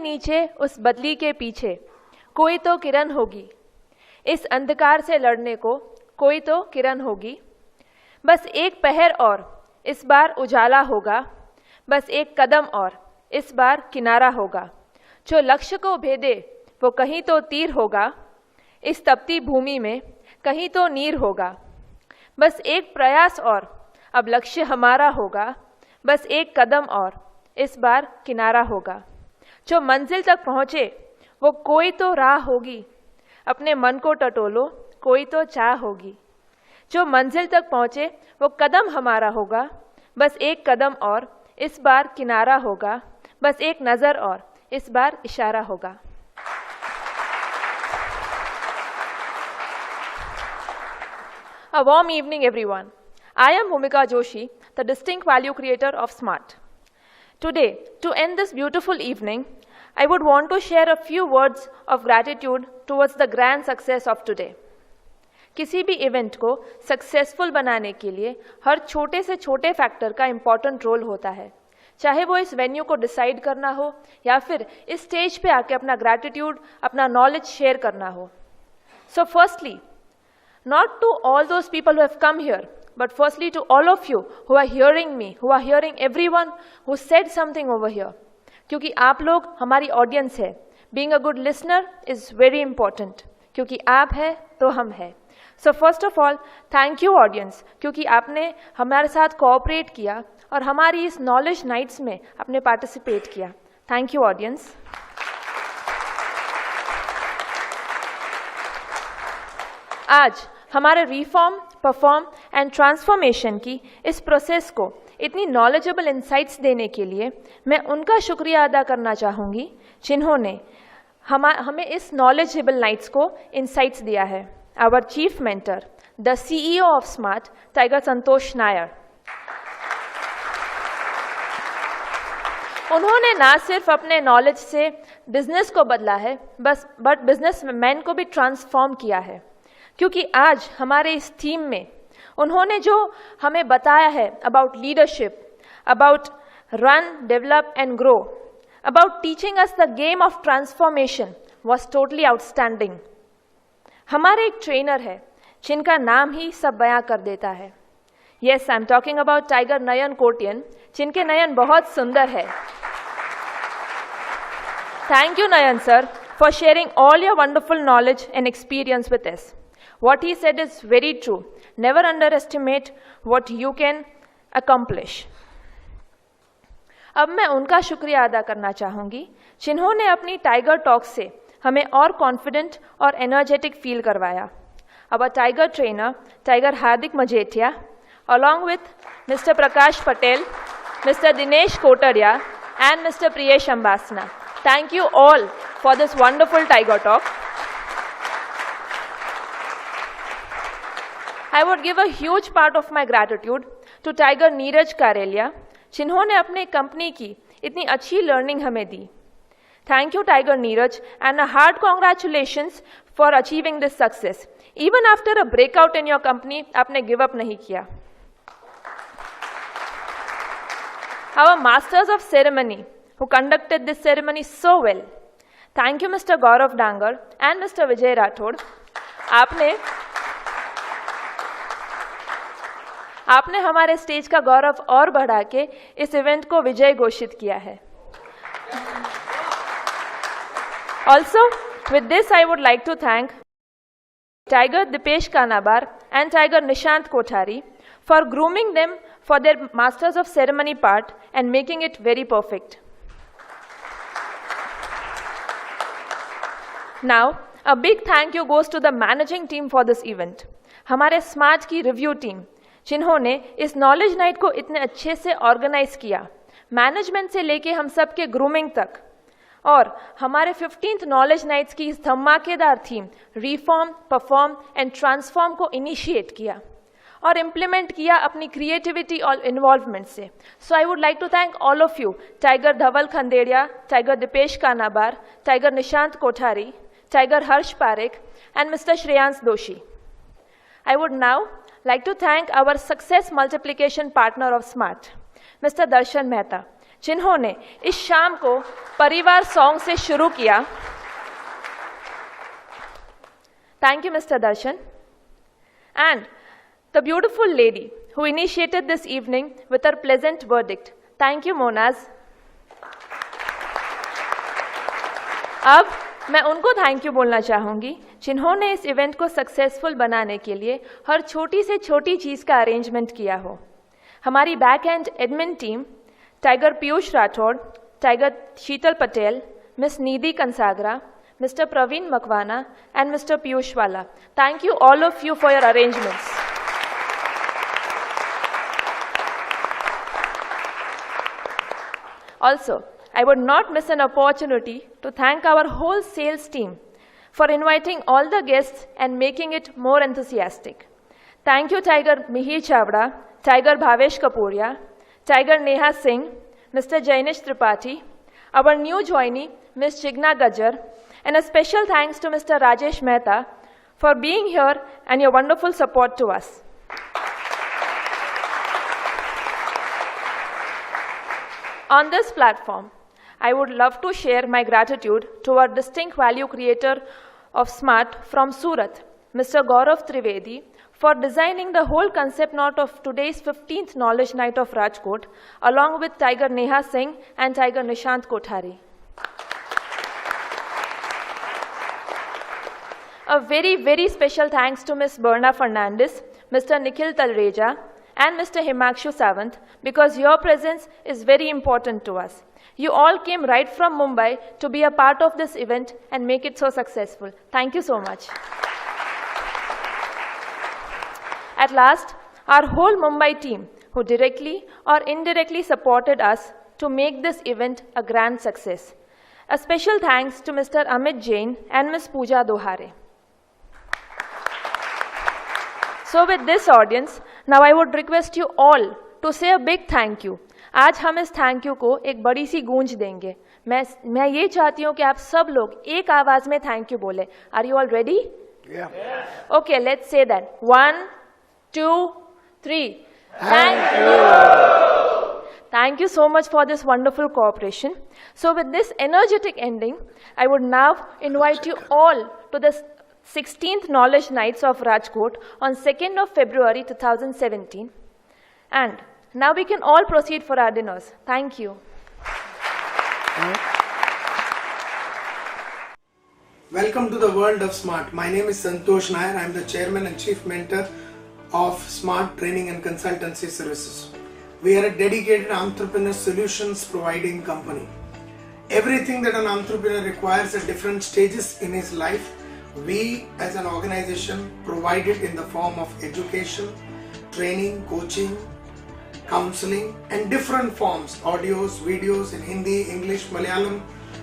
नीचे उस बदली के पीछे कोई तो किरण होगी, इस अंधकार से लड़ने को कोई तो किरण होगी। बस एक पहर और इस बार उजाला होगा, बस एक कदम और इस बार किनारा होगा। जो लक्ष्य को भेदे वो कहीं तो तीर होगा, इस तपती भूमि में कहीं तो नीर होगा। बस एक प्रयास और अब लक्ष्य हमारा होगा, बस एक कदम और इस बार किनारा होगा। जो मंजिल तक पहुँचे वो कोई तो राह होगी, अपने मन को टटोलो कोई तो चाह होगी। जो मंजिल तक पहुँचे वो कदम हमारा होगा, बस एक कदम और इस बार किनारा होगा। बस एक नज़र और इस बार इशारा होगा। A warm evening everyone. I am Bhumika Joshi, the distinct value creator of SMART. Today, to end this beautiful evening, I would want to share a few words of gratitude towards the grand success of today. किसी भी event को successful बनाने के लिए हर छोटे से छोटे factor का इम्पॉर्टेंट रोल होता है, चाहे वो इस वेन्यू को डिसाइड करना हो या फिर इस स्टेज पे आके अपना ग्रैटिट्यूड, अपना नॉलेज शेयर करना हो। So firstly, not to all those people who have come here, but firstly to all of you who are hearing me, who are hearing everyone who said something over here, क्योंकि आप लोग हमारी audience है। Being a good listener is very important, क्योंकि आप है तो हम है। So first of all, thank you audience, क्योंकि आपने हमारे साथ कोऑपरेट किया और हमारी इस नॉलेज नाइट्स में आपने पार्टिसिपेट किया। Thank you audience. आज हमारे रिफॉर्म, परफॉर्म एंड ट्रांसफॉर्मेशन की इस प्रोसेस को इतनी नॉलेजेबल इंसाइट्स देने के लिए मैं उनका शुक्रिया अदा करना चाहूँगी जिन्होंने हमें इस नॉलेजेबल नाइट्स को इंसाइट्स दिया है। Our chief mentor, the CEO of Smart, tiger Santosh Nair. उन्होंने ना सिर्फ अपने नॉलेज से बिजनेस को बदला है, बट बिजनेस मैन को भी ट्रांसफॉर्म किया है, क्योंकि आज हमारे इस थीम में उन्होंने जो हमें बताया है about leadership, about run, develop and grow, about teaching us the game of transformation was totally outstanding. हमारे एक ट्रेनर है जिनका नाम ही सब बयां कर देता है। Yes, I am talking about tiger Nayan Kotian, जिनके नयन बहुत सुंदर है। Thank you Nayan sir for sharing all your wonderful knowledge and experience with us. What he said is very true. Never underestimate what you can accomplish. अब मैं उनका शुक्रिया अदा करना चाहूँगी जिन्होंने अपनी टाइगर टॉक से हमें और कॉन्फिडेंट और एनर्जेटिक फील करवाया। अब tiger trainer, tiger Hardik Majethia, along with Mr. Prakash Patel, Mr. Dinesh Kotaria and Mr. Priyesh Ambasna. Thank you all for this wonderful tiger talk. I would give a huge part of my gratitude to Tiger Neeraj Karelia, जिन्होंने अपने company की इतनी अच्छी learning हमें दी। Thank you Tiger Neeraj and a hard congratulations for achieving this success. Even after a breakout in your company, आपने give up नहीं किया। Our masters of ceremony who conducted this ceremony so well. Thank you Mr. Gaurav Dangar and Mr. Vijay Rathod. आपने हमारे stage का गौरव और बढ़ा के इस इवेंट को विजय घोषित किया है। Also with this I would like to thank tiger Deepesh Kanabar and tiger Nishant Kothari for grooming them for their masters of ceremony part and making it very perfect. Now a big thank you goes to the managing team for this event. हमारे smart की review team जिन्होंने इस knowledge night को इतने अच्छे से organise किया, management से लेके हम सब के ग्रूमिंग तक, और हमारे 15th नॉलेज नाइट्स की इस धमाकेदार theme reform, perform and transform को इनिशिएट किया और इम्प्लीमेंट किया अपनी क्रिएटिविटी और इन्वॉल्वमेंट से। So I would like to thank all of you, tiger Dhaval Khanderia, tiger Deepesh Kanabar, tiger Nishant Kothari, tiger Harsh Parekh and mister Shreyansh Doshi. I would now like to thank our success multiplication partner of SMART, Mr. Darshan Mehta, जिन्होंने इस शाम को परिवार song से शुरू किया. Thank you, Mr. Darshan. And the beautiful lady who initiated this evening with her pleasant verdict. Thank you, Monaz. अब मैं उनको थैंक यू बोलना चाहूँगी जिन्होंने इस इवेंट को सक्सेसफुल बनाने के लिए हर छोटी से छोटी चीज़ का अरेंजमेंट किया हो. हमारी back end admin team, tiger Piyush Rathod, tiger Sheetal Patel, miss Nidhi Kansagara, Mr. Praveen Makwana and Mr. Piyush Wala. Thank you all of you for your arrangements. Also, I would not miss an opportunity to thank our whole sales team for inviting all the guests and making it more enthusiastic. Thank you, Tiger Mihir Chavda, Tiger Bhavesh Kapuria, Tiger Neha Singh, Mr. Jainish Tripathi, our new joinee, Ms. Chigna Gajjar, and a special thanks to Mr. Rajesh Mehta for being here and your wonderful support to us. On this platform, I would love to share my gratitude to our distinct value creator of SMART from Surat, Mr. Gaurav Trivedi, for designing the whole concept note of today's 15th Knowledge Night of Rajkot, along with Tiger Neha Singh and Tiger Nishant Kothari. A very, very special thanks to Ms. Berna Fernandez, Mr. Nikhil Talreja, and Mr. Himakshu Savant, because your presence is very important to us. You all came right from Mumbai to be a part of this event and make it so successful. Thank you so much. At last, our whole Mumbai team, who directly or indirectly supported us to make this event a grand success. A special thanks to Mr. Amit Jain and Ms. Pooja Dohare. So with this audience, now I would request you all to say a big thank you. आज हम इस thank you को एक बड़ी सी गूंज देंगे. मैं ये चाहती हूँ कि आप सब लोग एक आवाज में थैंक यू बोले. Are you all ready? Yeah. Okay, let's say that. 1, 2, 3. Thank you. Thank you so much for this wonderful cooperation. So with this energetic ending, I would now invite you all to the 16th Knowledge Nights of Rajkot on 2nd of February 2017. And now we can all proceed for our dinners. Thank you. Welcome to the world of SMART. My name is Santosh Nair. I am the Chairman and Chief Mentor of SMART Training and Consultancy Services. We are a dedicated entrepreneur solutions providing company. Everything that an entrepreneur requires at different stages in his life, we as an organization provide it in the form of education, training, coaching, counseling and different forms, audios, videos in Hindi, English, Malayalam.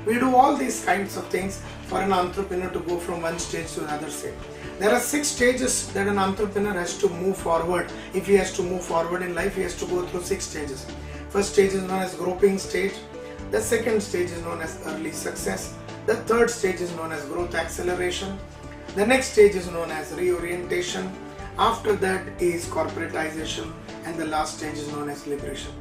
We do all these kinds of things for an entrepreneur to go from one stage to another stage. There are 6 stages that an entrepreneur has to move forward. If he has to move forward in life, he has to go through 6 stages. First stage is known as groping stage. The second stage is known as early success. The third stage is known as growth acceleration. The next stage is known as reorientation. After that is corporatization, and the last stage is known as liberation.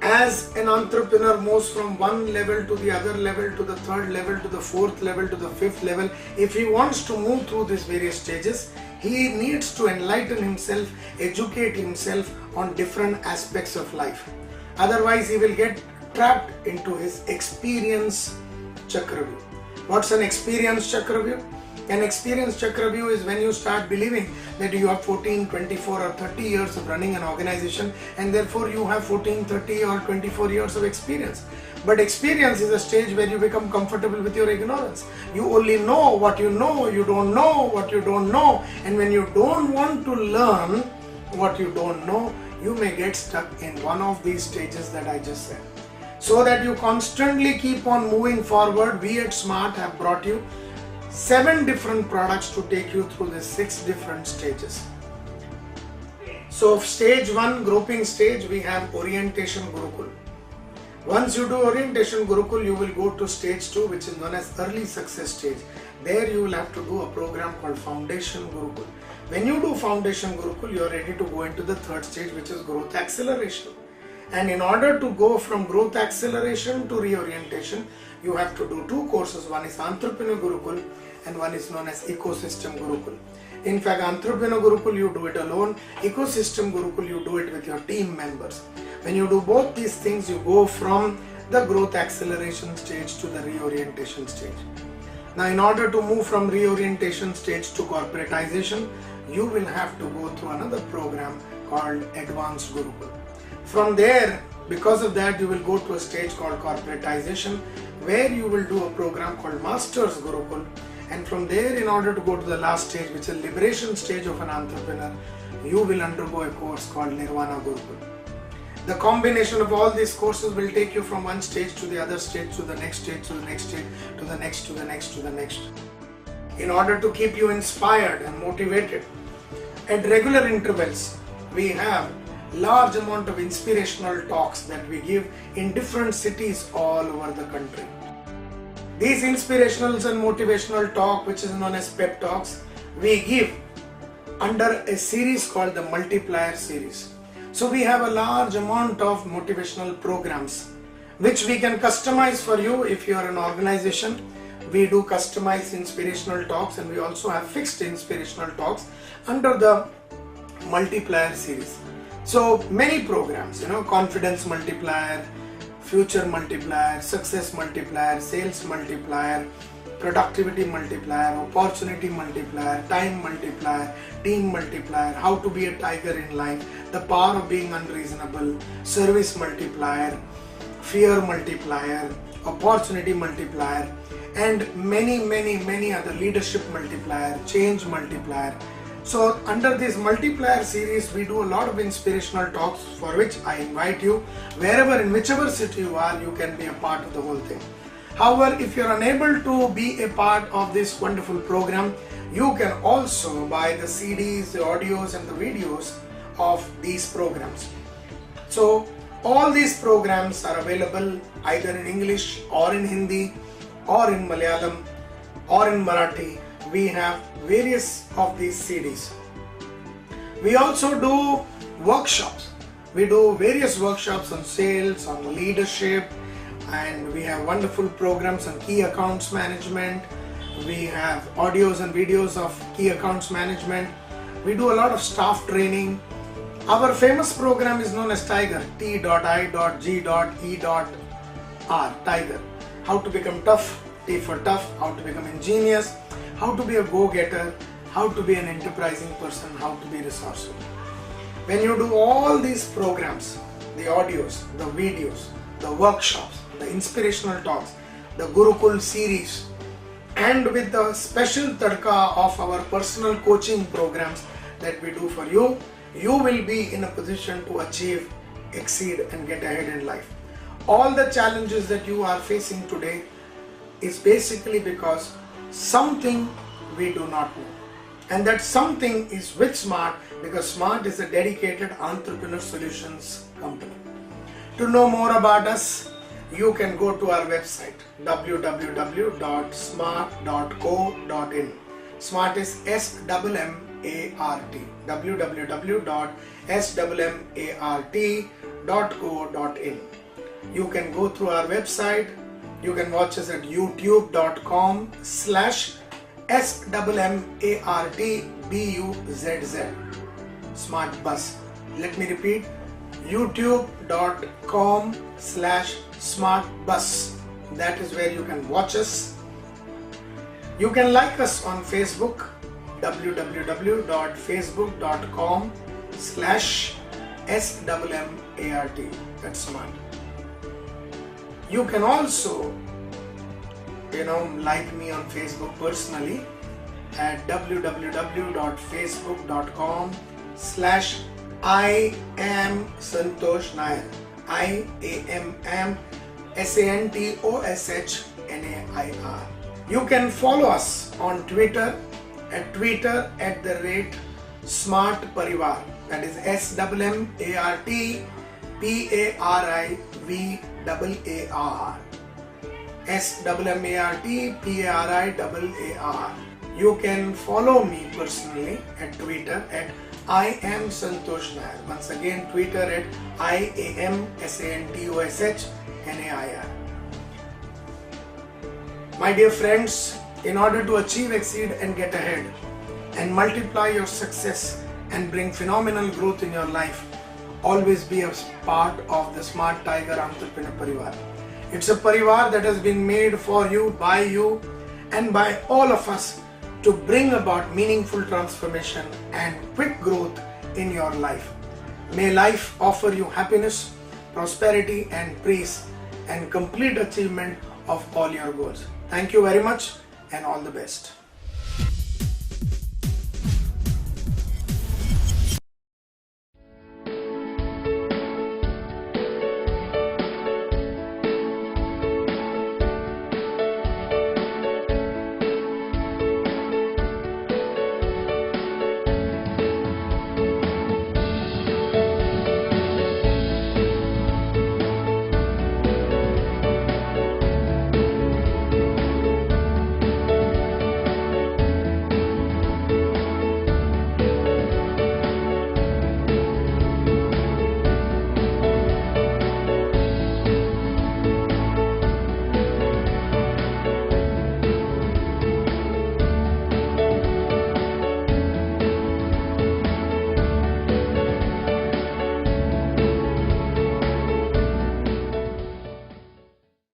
As an entrepreneur moves from one level to the other level, to the third level, to the fourth level, to the fifth level, if he wants to move through these various stages, he needs to enlighten himself, educate himself on different aspects of life. Otherwise, he will get trapped into his experience Chakravyuh. What's an experience Chakravyuh? An experience Chakravyuh is when you start believing that you have 14, 24 or 30 years of running an organization and therefore you have 14, 30 or 24 years of experience. But experience is a stage where you become comfortable with your ignorance. You only know what you know, you don't know what you don't know, and when you don't want to learn what you don't know, you may get stuck in one of these stages that I just said. So that you constantly keep on moving forward, we at SMART have brought you 7 different products to take you through the 6 different stages. So stage 1, groping stage, we have Orientation Gurukul. Once you do Orientation Gurukul, you will go to stage 2, which is known as early success stage. There you will have to do a program called Foundation Gurukul. When you do Foundation Gurukul, you are ready to go into the third stage, which is growth acceleration. And in order to go from growth acceleration to reorientation, you have to do two courses. One is Entrepreneur Gurukul and one is known as Ecosystem Gurukul. In fact, Entrepreneur Gurukul, you do it alone. Ecosystem Gurukul, you do it with your team members. When you do both these things, you go from the growth acceleration stage to the reorientation stage. Now, in order to move from reorientation stage to corporatization, you will have to go through another program called Advanced Gurukul. From there, because of that, you will go to a stage called corporatization, where you will do a program called Masters Gurukul. And from there, in order to go to the last stage, which is the liberation stage of an entrepreneur, you will undergo a course called Nirvana Gurukul. The combination of all these courses will take you from one stage to the other stage, to the next stage, to the next stage, to the next, to the next, to the next. In order to keep you inspired and motivated, at regular intervals, we have large amount of inspirational talks that we give in different cities all over the country. These inspirational and motivational talk, which is known as pep talks, we give under a series called the Multiplier series. So we have a large amount of motivational programs which we can customize for you. If you are an organization, we do customized inspirational talks, and we also have fixed inspirational talks under the Multiplier series. So many programs, confidence multiplier, future multiplier, success multiplier, sales multiplier, productivity multiplier, opportunity multiplier, time multiplier, team multiplier, how to be a tiger in life, the power of being unreasonable, service multiplier, fear multiplier, opportunity multiplier, and many other, leadership multiplier, change multiplier. So under this multiplier series, we do a lot of inspirational talks, for which I invite you, wherever, in whichever city you are, you can be a part of the whole thing. However, if you are unable to be a part of this wonderful program, you can also buy the CDs, the audios and the videos of these programs. So all these programs are available either in English or in Hindi or in Malayalam or in Marathi. We have various of these CDs. We also do workshops. We do various workshops on sales, on leadership, and we have wonderful programs on key accounts management. We have audios and videos of key accounts management. We do a lot of staff training. Our famous program is known as Tiger, T.I.G.E.R, Tiger. How to become tough, T for tough, how to become ingenious, how to be a go-getter, how to be an enterprising person, how to be resourceful. When you do all these programs, the audios, the videos, the workshops, the inspirational talks, the Gurukul series, and with the special tadka of our personal coaching programs that we do for you, you will be in a position to achieve, exceed and get ahead in life. All the challenges that you are facing today is basically because something we do not know. And that something is with Smart, because Smart is a dedicated entrepreneur solutions company. To know more about us, you can go to our website www.smart.co.in. Smart is SMMART. www.smart.co.in. You can go through our website. You can watch us at youtube.com/SMMARTBUZZ. Smart Bus. Let me repeat. youtube.com/smartbus. That is where you can watch us. You can like us on Facebook, www.facebook.com/SMMART. That's Smart. You can also, like me on Facebook personally at www.facebook.com/IamSantoshNair. IAMMSANTOSHNAIR. You can follow us on Twitter at @Smart Parivar. That is SMMARTPARIVAAR. SMMARTPARIVAAR. You can follow me personally at Twitter at I am Santosh Nair. Once again, Twitter at IAMSANTOSHNAIR. My dear friends, in order to achieve, exceed and get ahead and multiply your success and bring phenomenal growth in your life, always be a part of the Smart Tiger Entrepreneur Parivar. It's a parivar that has been made for you, and by all of us to bring about meaningful transformation and quick growth in your life. May life offer you happiness, prosperity and peace and complete achievement of all your goals. Thank you very much and all the best.